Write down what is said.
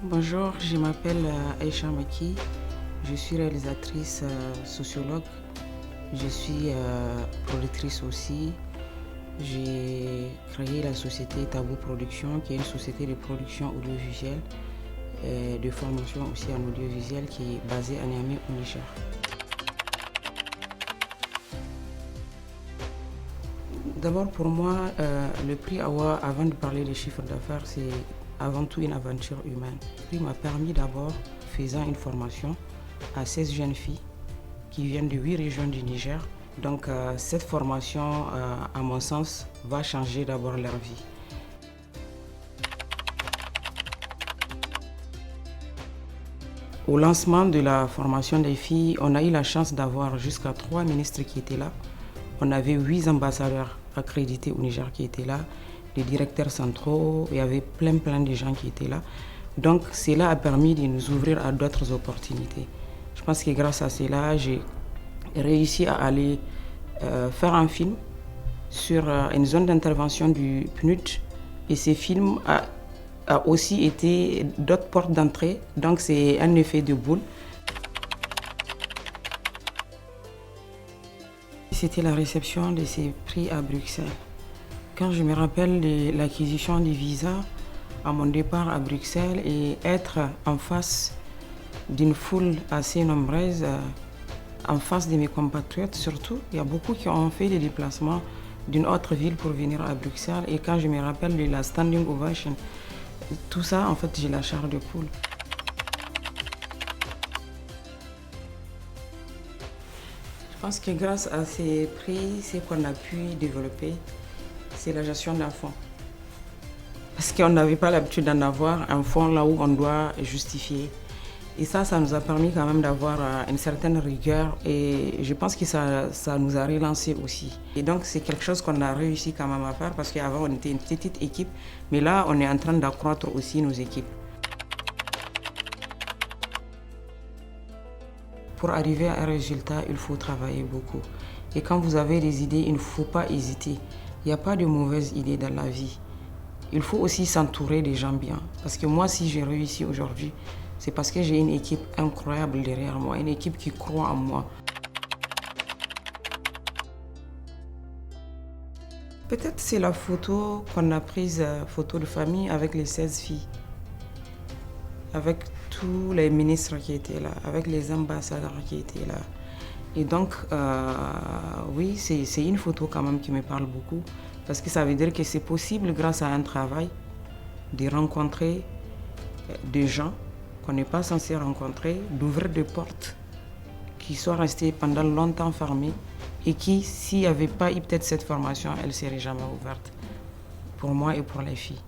Bonjour, je m'appelle Aïcha Maki, je suis réalisatrice sociologue, je suis productrice aussi. J'ai créé la société Tabou Production, qui est une société de production audiovisuelle et de formation aussi en audiovisuel qui est basée à Niamey au Niger. D'abord pour moi, le prix AWA, avant de parler des chiffres d'affaires, c'est avant tout une aventure humaine. Le prix m'a permis d'abord, faisant une formation à 16 jeunes filles qui viennent de 8 régions du Niger. Donc cette formation, à mon sens, va changer d'abord leur vie. Au lancement de la formation des filles, on a eu la chance d'avoir jusqu'à 3 ministres qui étaient là. On avait 8 ambassadeurs accrédités au Niger qui étaient là, les directeurs centraux, il y avait plein de gens qui étaient là. Donc cela a permis de nous ouvrir à d'autres opportunités. Je pense que grâce à cela, j'ai réussi à aller faire un film sur une zone d'intervention du PNUD. Et ce film a aussi été d'autres portes d'entrée. Donc c'est un effet de boule. C'était la réception de ces prix à Bruxelles. Quand je me rappelle de l'acquisition du visa à mon départ à Bruxelles et être en face d'une foule assez nombreuse, en face de mes compatriotes surtout, il y a beaucoup qui ont fait des déplacements d'une autre ville pour venir à Bruxelles. Et quand je me rappelle de la standing ovation, tout ça, en fait, j'ai la chair de poule. Je pense que grâce à ces prix, ce qu'on a pu développer, c'est la gestion d'un fonds. Parce qu'on n'avait pas l'habitude d'en avoir un fonds là où on doit justifier. Et ça nous a permis quand même d'avoir une certaine rigueur et je pense que ça nous a relancé aussi. Et donc c'est quelque chose qu'on a réussi quand même à faire parce qu'avant on était une petite équipe, mais là on est en train d'accroître aussi nos équipes. Pour arriver à un résultat, il faut travailler beaucoup. Et quand vous avez des idées, il ne faut pas hésiter. Il n'y a pas de mauvaises idées dans la vie. Il faut aussi s'entourer des gens bien. Parce que moi, si j'ai réussi aujourd'hui, c'est parce que j'ai une équipe incroyable derrière moi, une équipe qui croit en moi. Peut-être c'est la photo qu'on a prise, photo de famille avec les 16 filles. Avec tous les ministres qui étaient là, avec les ambassadeurs qui étaient là. Et donc, oui, c'est une photo quand même qui me parle beaucoup, parce que ça veut dire que c'est possible, grâce à un travail, de rencontrer des gens qu'on n'est pas censé rencontrer, d'ouvrir des portes qui sont restées pendant longtemps fermées et qui, s'il n'y avait pas eu peut-être cette formation, elle ne serait jamais ouverte, pour moi et pour les filles.